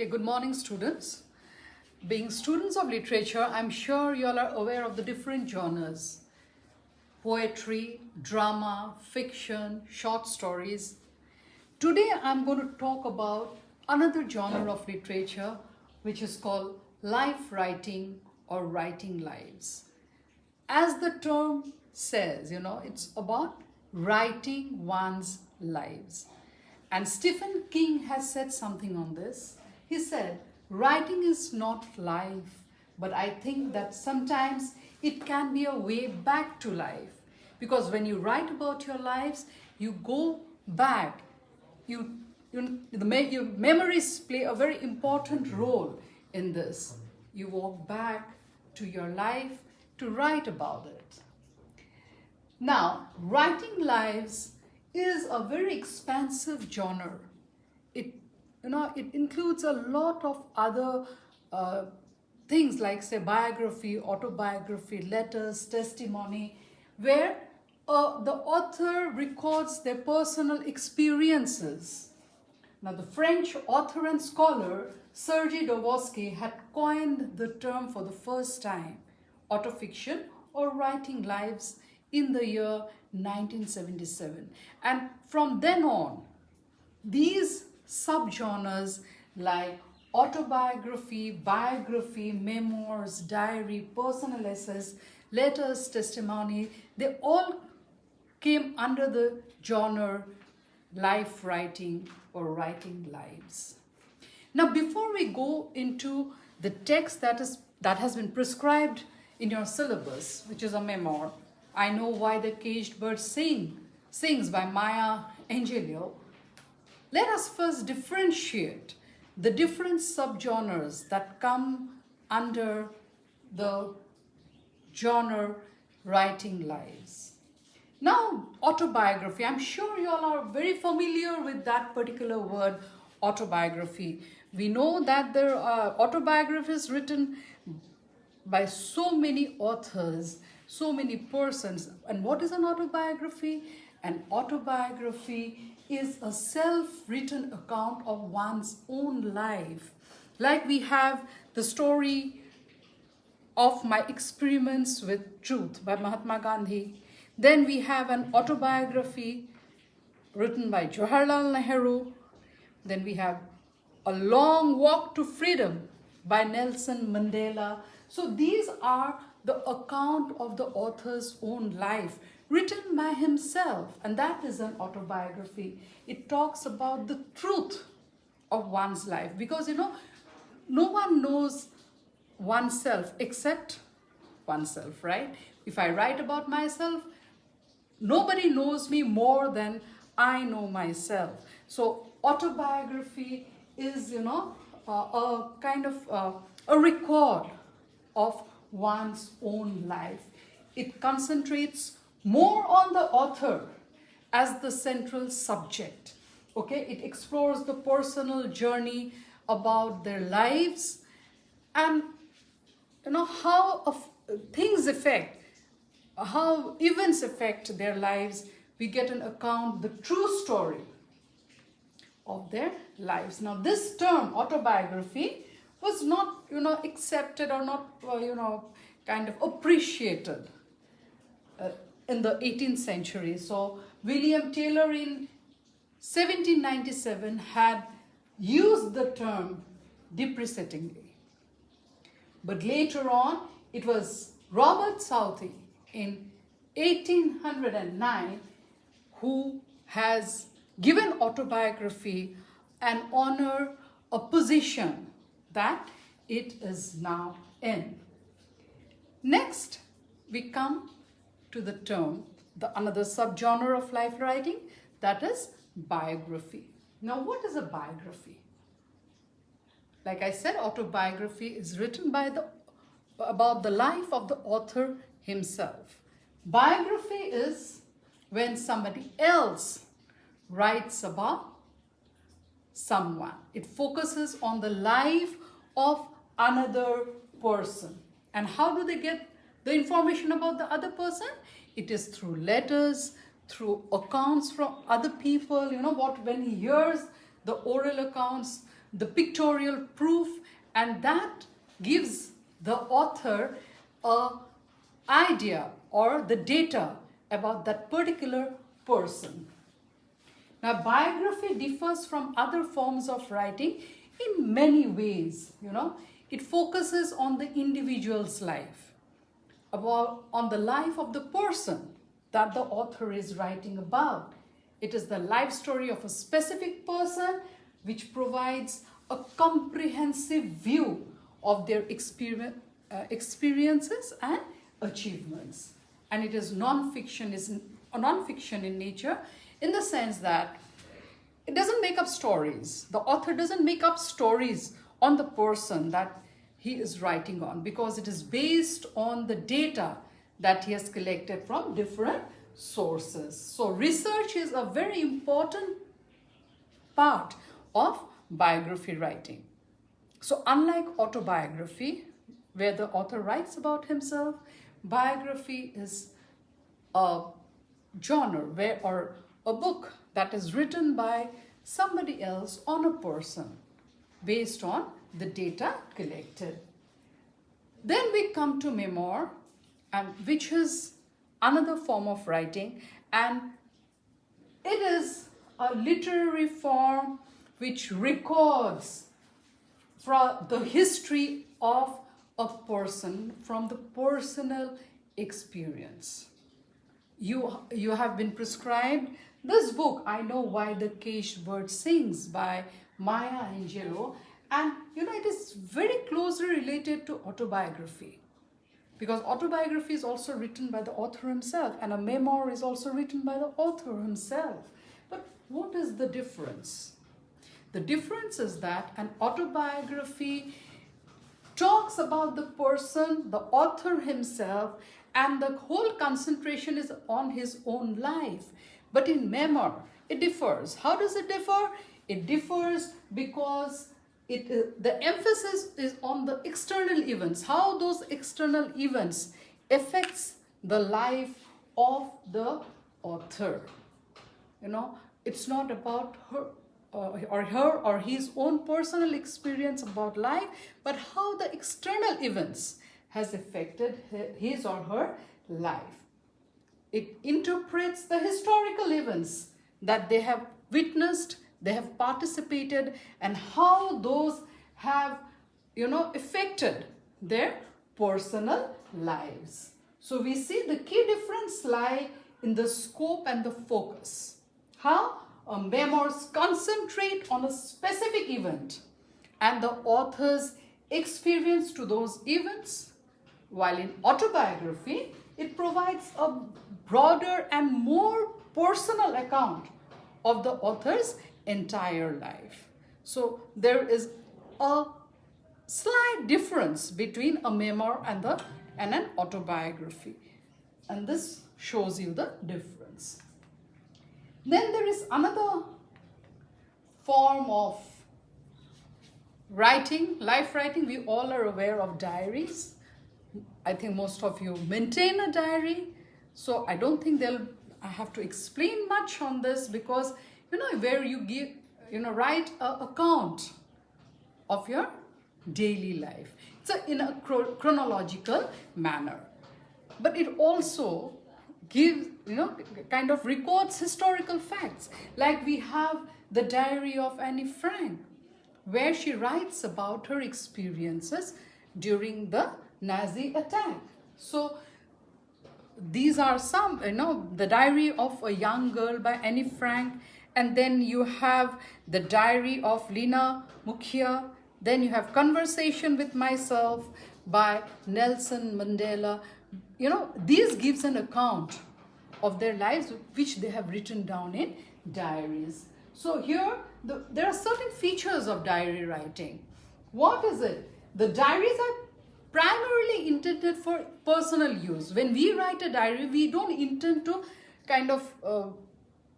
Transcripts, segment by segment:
Good morning, students. Being students of literature, I'm sure you all are aware of the different genres: poetry, drama, fiction, short stories. Today, I'm going to talk about another genre of literature, which is called life writing or writing lives. As the term says, it's about writing one's lives. And Stephen King has said something on this. He said, writing is not life, but I think that sometimes it can be a way back to life. Because when you write about your lives, you go back. Your memories play a very important role in this. You walk back to your life to write about it. Now, writing lives is a very expansive genre. It includes a lot of other things like, say, biography, autobiography, letters, testimony, where the author records their personal experiences. Now, the French author and scholar Serge Dostoevsky had coined the term for the first time, autofiction or writing lives, in the year 1977. And from then on, these subgenres like autobiography, biography, memoirs, diary, personal essays, letters, testimony, they all came under the genre life writing or writing lives. Now, before we go into the text that has been prescribed in your syllabus, which is a memoir, I Know Why the Caged Bird Sings by Maya Angelou, let us first differentiate the different subgenres that come under the genre writing lives. Now, autobiography. I'm sure you all are very familiar with that particular word, autobiography. We know that there are autobiographies written by so many authors, so many persons. And what is an autobiography? An autobiography is a self-written account of one's own life. Like we have the story of My Experiments with Truth by Mahatma Gandhi. Then we have an autobiography written by Jawaharlal Nehru. Then we have A Long Walk to Freedom by Nelson Mandela. So these are the account of the author's own life, written by himself, and that is an autobiography. It talks about the truth of one's life, because no one knows oneself except oneself, right? If I write about myself, nobody knows me more than I know myself. So autobiography is, a kind of a record of one's own life. It concentrates more on the author as the central subject. Okay, it explores the personal journey about their lives and how things affect, how events affect their lives. We get an account, the true story of their lives. Now, this term autobiography was not accepted or not kind of appreciated in the 18th century. So William Taylor in 1797 had used the term depreciatingly, but later on it was Robert Southey in 1809 who has given autobiography an honor, a position that it is now in. Next, we come to the term, another subgenre of life writing, that is biography. Now, what is a biography? Like I said, autobiography is written about the life of the author himself. Biography is when somebody else writes about someone. It focuses on the life of another person. And how do they get the information about the other person? It is through letters, through accounts from other people. When he hears the oral accounts the pictorial proof, and that gives the author a idea or the data about that particular person. Now, biography differs from other forms of writing in many ways. It focuses on the individual's life, on the life of the person that the author is writing about. It is the life story of a specific person which provides a comprehensive view of their experiences and achievements. And it is non-fiction in nature, in the sense that it doesn't make up stories. The author doesn't make up stories on the person that he is writing on, because it is based on the data that he has collected from different sources. So research is a very important part of biography writing. So unlike autobiography, where the author writes about himself, biography is a genre or a book that is written by somebody else on a person based on the data collected. Then we come to memoir, which is another form of writing, and it is a literary form which records from the history of a person from the personal experience. You have been prescribed this book, I Know Why the Caged Bird Sings, by Maya Angelou, and it is very closely related to autobiography, because autobiography is also written by the author himself, and a memoir is also written by the author himself. But what is the difference? The difference is that an autobiography talks about the person, the author himself, and the whole concentration is on his own life. But in memoir, it differs. How does it differ? It differs because the emphasis is on the external events, how those external events affects the life of the author. It's not about her or his own personal experience about life, but how the external events has affected his or her life. It interprets the historical events that they have witnessed, they have participated, and how those have, affected their personal lives. So we see the key difference lie in the scope and the focus. How memoirs concentrate on a specific event and the author's experience to those events, while in autobiography, it provides a broader and more personal account of the author's entire life. So there is a slight difference between a memoir and an autobiography, and this shows you the difference. Then there is another form of writing, life writing. We all are aware of diaries. I think most of you maintain a diary, so I don't think I have to explain much on this, because where you write an account of your daily life. It's in a chronological manner, but it also gives, kind of records historical facts. Like we have the diary of Anne Frank, where she writes about her experiences during the Nazi attack. So these are some, the diary of a young girl by Anne Frank, and then you have the diary of Lina Mukhia, then you have Conversation with Myself by Nelson Mandela. These gives an account of their lives which they have written down in diaries. So here there are certain features of diary writing. What is it? The diaries are primarily intended for personal use. When we write a diary, we don't intend to kind of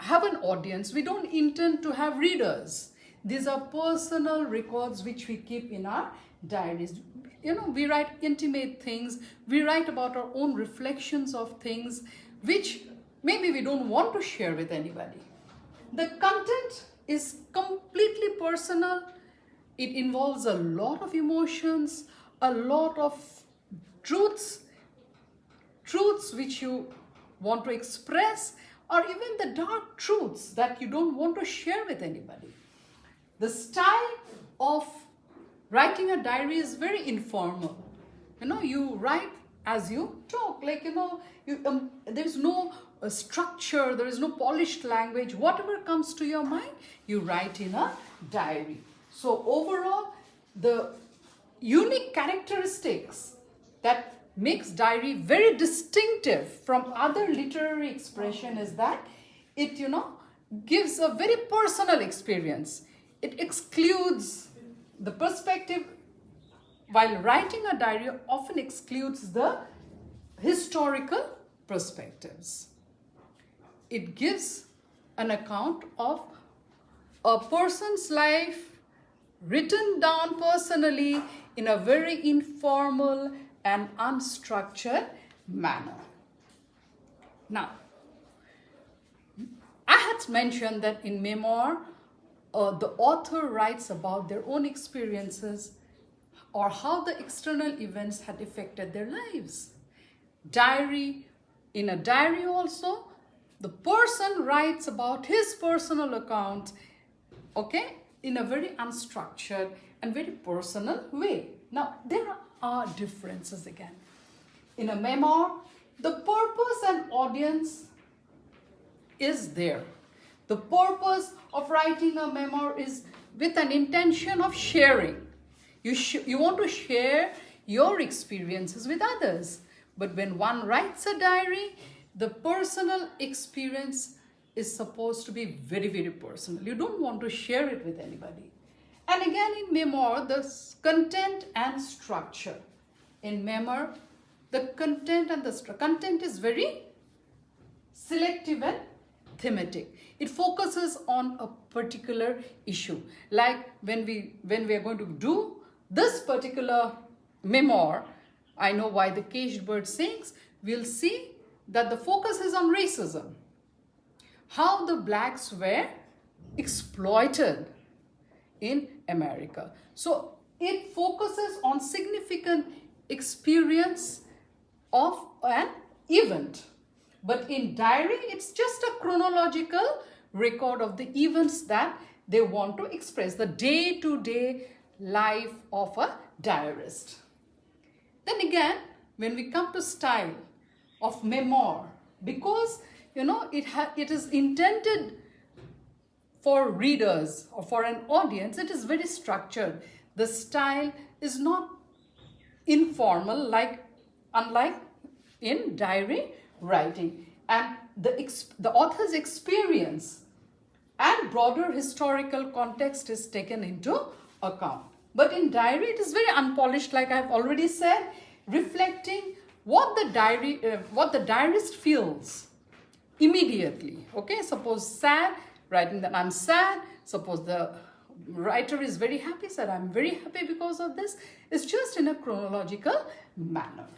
have an audience. We don't intend to have readers. These are personal records which we keep in our diaries. We write intimate things. We write about our own reflections of things which maybe we don't want to share with anybody. The content is completely personal, It involves a lot of emotions, a lot of truths which you want to express, or even the dark truths that you don't want to share with anybody. The style of writing a diary is very informal. You write as you talk, like, there's no structure, there is no polished language. Whatever comes to your mind, you write in a diary. So overall, the unique characteristics that makes diary very distinctive from other literary expression is that it, gives a very personal experience. It excludes the perspective. While writing a diary often excludes the historical perspectives. It gives an account of a person's life written down personally in a very informal and unstructured manner. Now, I had mentioned that in Memoir, the author writes about their own experiences or how the external events had affected their lives. In a diary also, the person writes about his personal account, okay, in a very unstructured and very personal way. Now, there are differences again. In a memoir, the purpose and audience is there. The purpose of writing a memoir is with an intention of sharing. You want to share your experiences with others. But when one writes a diary, the personal experience is supposed to be very, very personal. You don't want to share it with anybody. And again, in memoir, the content and structure. In memoir, the content and the content is very selective and thematic. It focuses on a particular issue. Like when we are going to do this particular memoir, I Know Why the Caged Bird Sings, we'll see that the focus is on racism. How the blacks were exploited in America. So it focuses on significant experience of an event. But in diary, it's just a chronological record of the events that they want to express, the day-to-day life of a diarist. Then again, when we come to style of memoir, because it is intended for readers or for an audience, it is very structured. The style is not informal, unlike in diary writing, and the author's experience and broader historical context is taken into account. But in diary, it is very unpolished, like I've already said, reflecting what the diarist feels immediately. Okay, suppose sad, writing that I'm sad. Suppose the writer is very happy, said I'm very happy because of this. It's just in a chronological manner.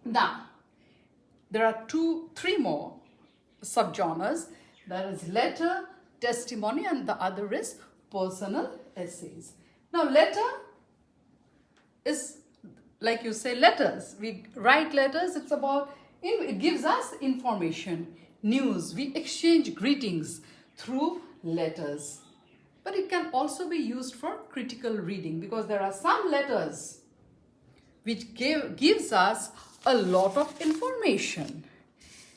Now, there are three more subgenres. There is letter, testimony, and the other is personal essays. Now, letter is, like you say, letters. We write letters. It gives us information, news. We exchange greetings through letters. But it can also be used for critical reading, because there are some letters which gives us a lot of information.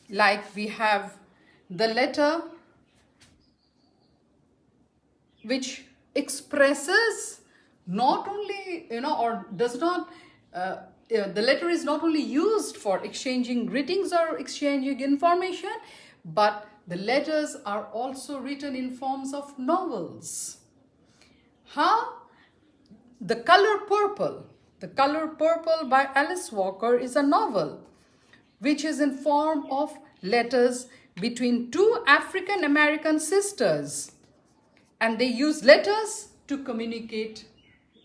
Like we have the letter which expresses not only, or does not, the letter is not only used for exchanging greetings or exchanging information, but the letters are also written in forms of novels. How? The Color Purple. The Color Purple by Alice Walker is a novel which is in form of letters between two African American sisters, and they use letters to communicate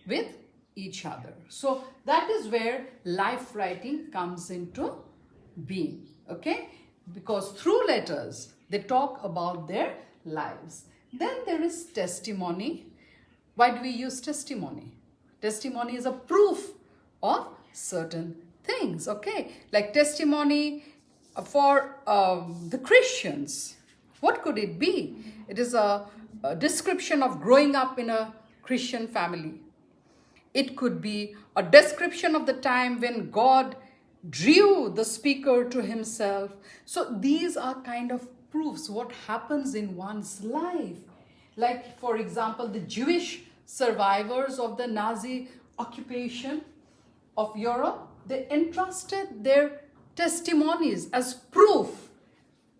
with each other. So that is where life writing comes into being, okay? Because through letters, they talk about their lives. Then there is testimony, Why do we use testimony? Testimony is a proof of certain things, okay? Like testimony for the Christians. What could it be? It is a description of growing up in a Christian family. It could be a description of the time when God drew the speaker to himself. So these are kind of proofs what happens in one's life. Like, for example, the Jewish survivors of the Nazi occupation of Europe, they entrusted their testimonies as proof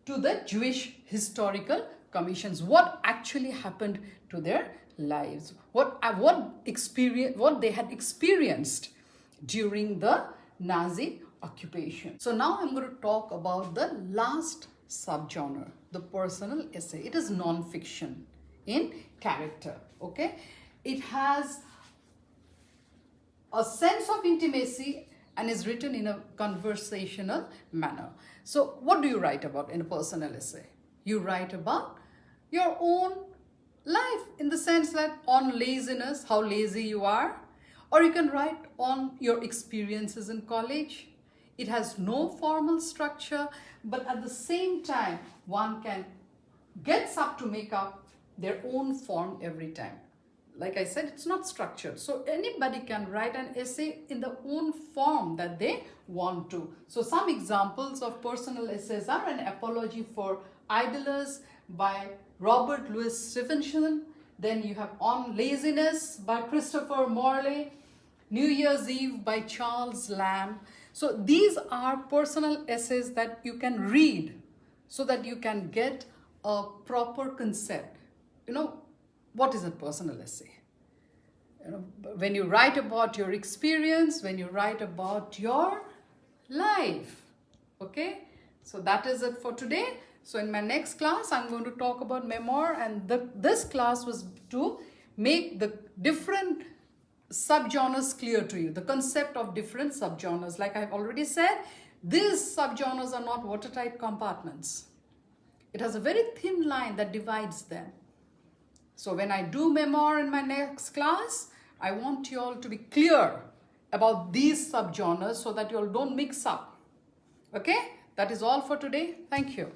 to the Jewish historical commissions, what actually happened to their lives, what they had experienced during the Nazi occupation. So now I'm going to talk about the last subgenre, the personal essay. It is non-fiction in character, okay? It has a sense of intimacy and is written in a conversational manner. So what do you write about in a personal essay? You write about your own life, in the sense that on laziness, how lazy you are, or you can write on your experiences in college. It has no formal structure, but at the same time, one can gets up to make up their own form every time. Like I said, it's not structured. So anybody can write an essay in the own form that they want to. So some examples of personal essays are An Apology for Idlers by Robert Louis Stevenson. Then you have On Laziness by Christopher Morley. New Year's Eve by Charles Lamb. So these are personal essays that you can read so that you can get a proper concept. You know, what is a personal essay? You know, when you write about your experience, when you write about your life, okay? So that is it for today. So in my next class, I'm going to talk about memoir, and this class was to make the different subgenres clear to you, the concept of different subgenres. Like I've already said, these subgenres are not watertight compartments. It has a very thin line that divides them. So when I do memoir in my next class, I want you all to be clear about these subgenres so that you all don't mix up. Okay? That is all for today. Thank you.